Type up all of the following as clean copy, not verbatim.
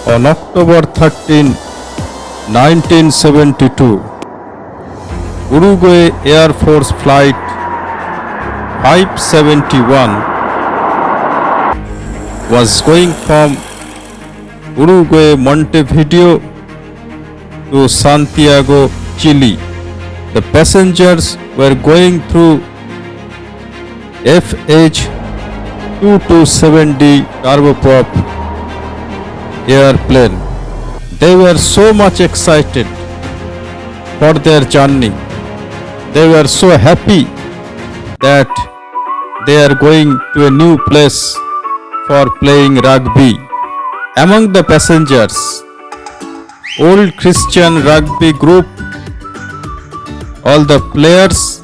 On October 13, 1972, Uruguay Air Force Flight 571 was going from Uruguay, Montevideo to Santiago, Chile. The passengers were going through FH-227D turboprop airplane. They were so much excited for their journey. They were so happy that they are going to a new place for playing rugby. Among the passengers, old Christian rugby group, all the players,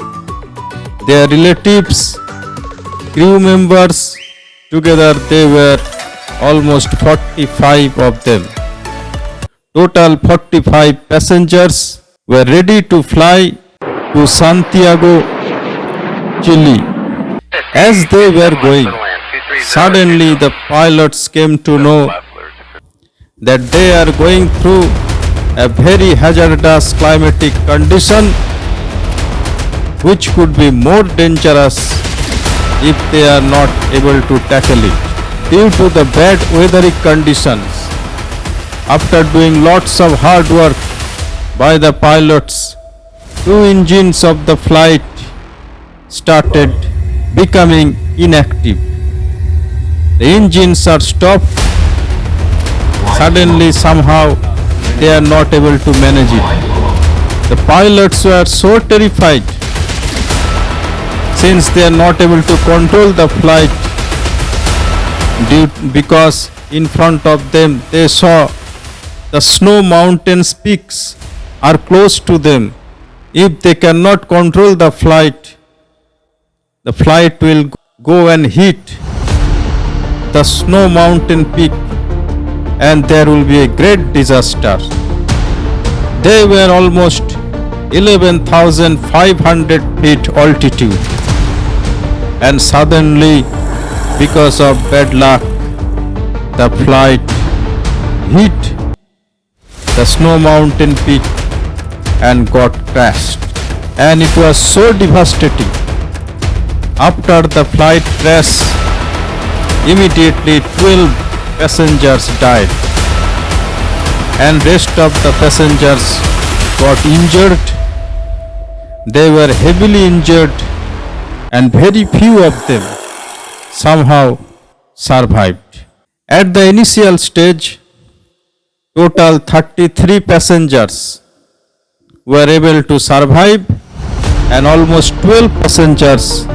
their relatives, crew members, together they were almost 45 of them. Total 45 passengers were ready to fly to Santiago, Chile. As they were going, suddenly the pilots came to know that they are going through a very hazardous climatic condition which could be more dangerous if they are not able to tackle it. Due to the bad weathering conditions, after doing lots of hard work by the pilots, two engines of the flight started becoming inactive. The engines are stopped. Suddenly, somehow, they are not able to manage it. The pilots were so terrified since they are not able to control the flight because in front of them they saw the snow mountains peaks are close to them. If they cannot control the flight will go and hit the snow mountain peak and there will be a great disaster. They were almost 11,500 feet altitude, and suddenly, because of bad luck, the flight hit the snow mountain peak and got crashed. And it was so devastating. After the flight crash, immediately 12 passengers died and rest of the passengers got injured. They were heavily injured and very few of them somehow survived. At the initial stage, total 33 passengers were able to survive and almost 12 passengers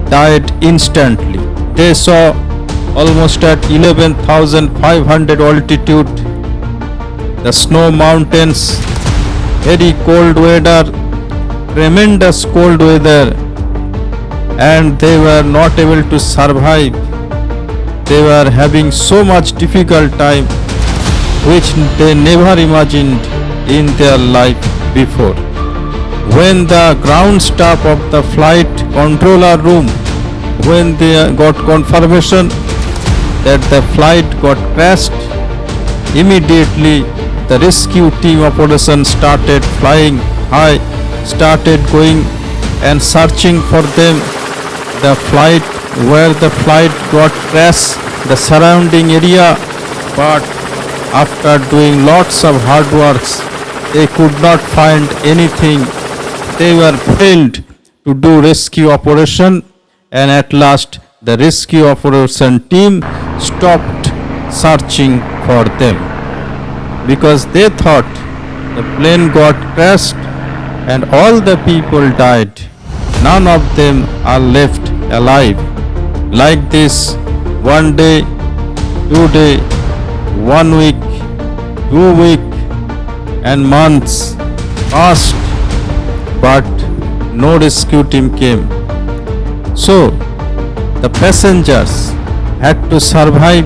died instantly. They saw almost at 11,500 altitude, the snow mountains, very cold weather, tremendous cold weather, and they were not able to survive. They were having so much difficult time which they never imagined in their life before. When the ground staff of the flight controller room, when they got confirmation that the flight got crashed, immediately the rescue team operation started flying high, started going and searching for them. The flight, where the flight got crashed, the surrounding area, but after doing lots of hard works, they could not find anything. They were failed to do rescue operation, and at last the rescue operation team stopped searching for them because they thought the plane got crashed and all the people died. None of them are left alive. Like this, 1 day, 2 day, 1 week, 2 week and months passed, but no rescue team came. So the passengers had to survive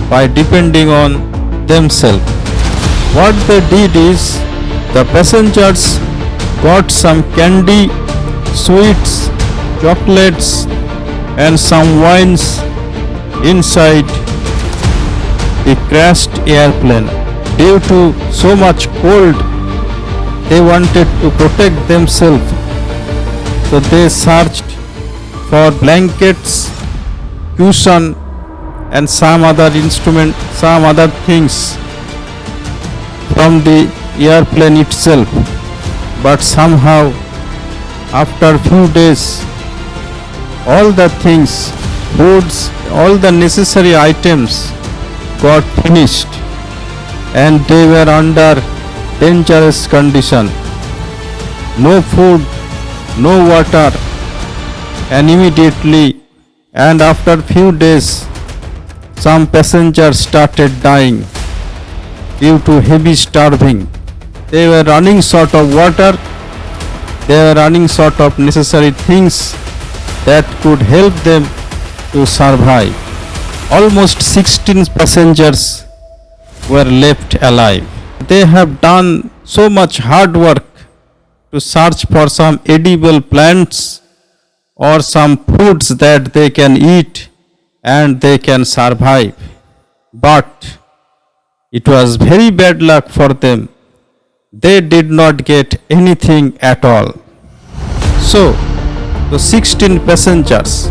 by depending on themselves. What they did is, the passengers got some candy, sweets, chocolates and some wines inside the crashed airplane. Due to so much cold, they wanted to protect themselves, so they searched for blankets, cushion, and some other things from the airplane itself. But somehow, after few days, all the things, foods, all the necessary items got finished, and they were under dangerous condition. No food, no water, and immediately, and after few days, some passengers started dying due to heavy starving. They were running short of water, they were running short of necessary things that could help them to survive. Almost 16 passengers were left alive. They have done so much hard work to search for some edible plants or some foods that they can eat and they can survive. But it was very bad luck for them. They did not get anything at all. So, the 16 passengers,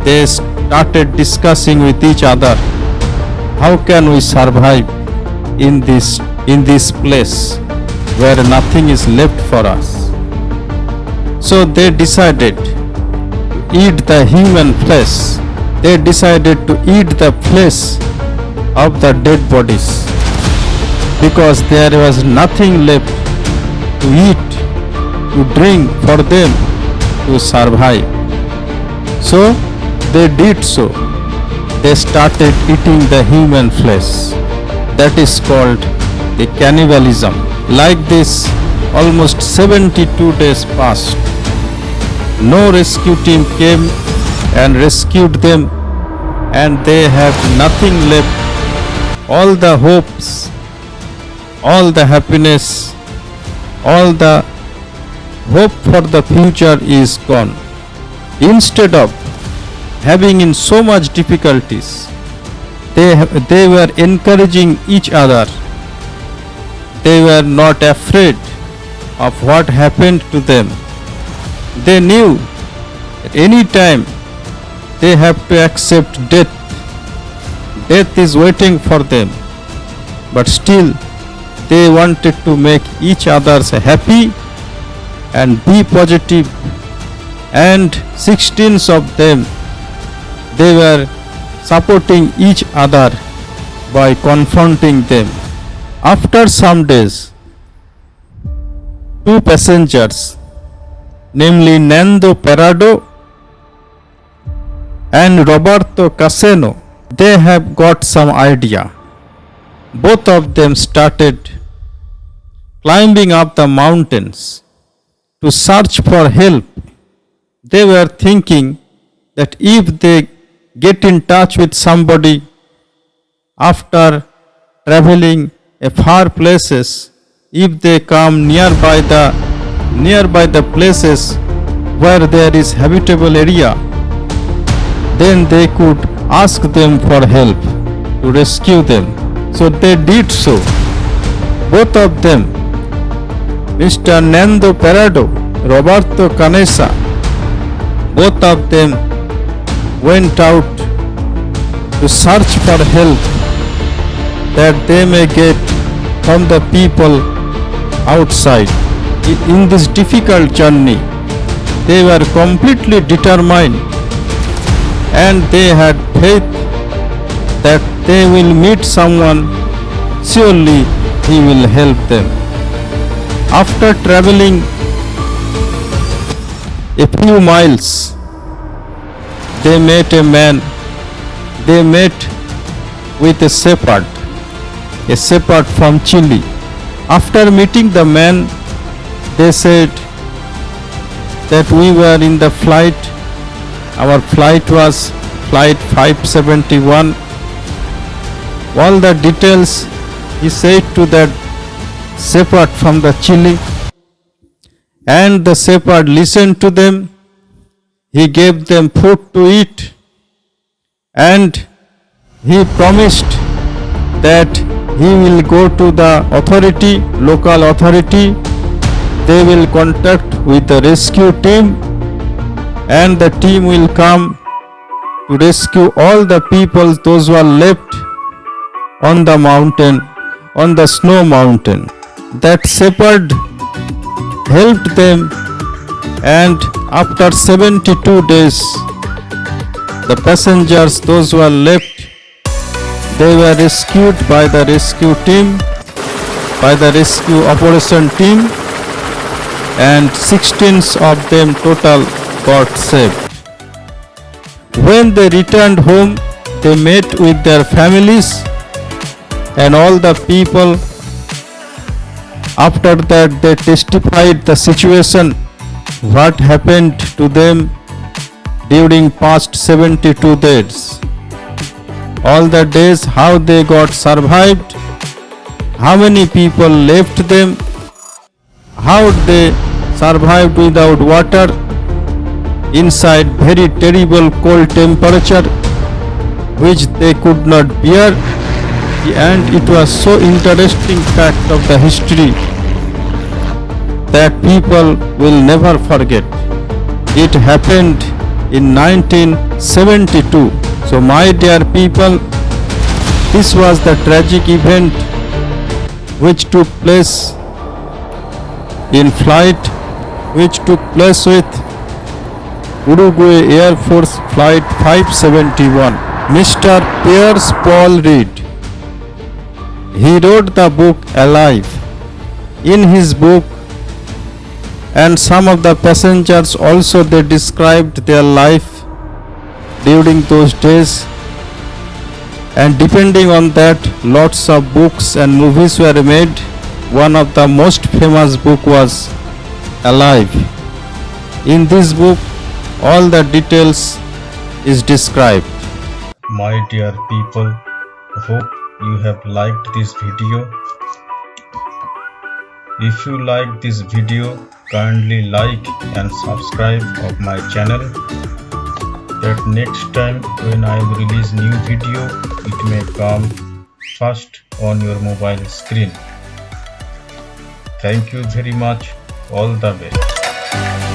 they started discussing with each other, how can we survive in this place where nothing is left for us? So they decided to eat the human flesh. They decided to eat the flesh of the dead bodies, because there was nothing left to eat, to drink for them to survive. So they did so. They started eating the human flesh. That is called the cannibalism. Like this, almost 72 days passed. No rescue team came and rescued them, and they have nothing left. All the hopes, all the happiness, all the hope for the future is gone. Instead of having in so much difficulties, they were encouraging each other. They were not afraid of what happened to them. They knew at any time they have to accept death. Death is waiting for them. But still, they wanted to make each other happy and be positive. And 16 of them, they were supporting each other by confronting them. After some days, two passengers, namely Nando Parado and Roberto Caseno, they have got some idea. Both of them started climbing up the mountains to search for help. They were thinking that if they get in touch with somebody after traveling a far places, if they come nearby the places where there is habitable area, then they could ask them for help to rescue them. So they did so. Both of them, Mr. Nando Parado, Roberto Canessa, both of them went out to search for help that they may get from the people outside. In this difficult journey, they were completely determined, and they had faith that they will meet someone, surely he will help them. After traveling a few miles, they met a man. They met with a shepherd from Chile. After meeting the man, they said that we were in the flight. Our flight was flight 571. All the details he said to that shepherd from the Chile, and the shepherd listened to them. He gave them food to eat, and he promised that he will go to the authority, local authority. They will contact with the rescue team, and the team will come to rescue all the people, those who are left on the mountain, on the snow mountain. That shepherd helped them, and after 72 days, the passengers, those who are left, they were rescued by the rescue team, by the rescue operation team, and 16 of them total got saved. When they returned home, they met with their families and all the people. After that, they testified the situation, what happened to them during past 72 days. All the days, how they got survived, how many people left them, how they survived without water, inside very terrible cold temperature which they could not bear. And it was so interesting fact of the history that people will never forget. It happened in 1972. So my dear people, this was the tragic event which took place in flight, which took place with Uruguay Air Force Flight 571. Mr. Pierce Paul Reed, he wrote the book Alive. In his book, and some of the passengers also, they described their life during those days, and depending on that, lots of books and movies were made. One of the most famous book was Alive. In this book, all the details is described. My dear people, hope you have liked this video. If you like this video, kindly like and subscribe of my channel, that next time when I will release new video, it may come first on your mobile screen. Thank you very much. All the best.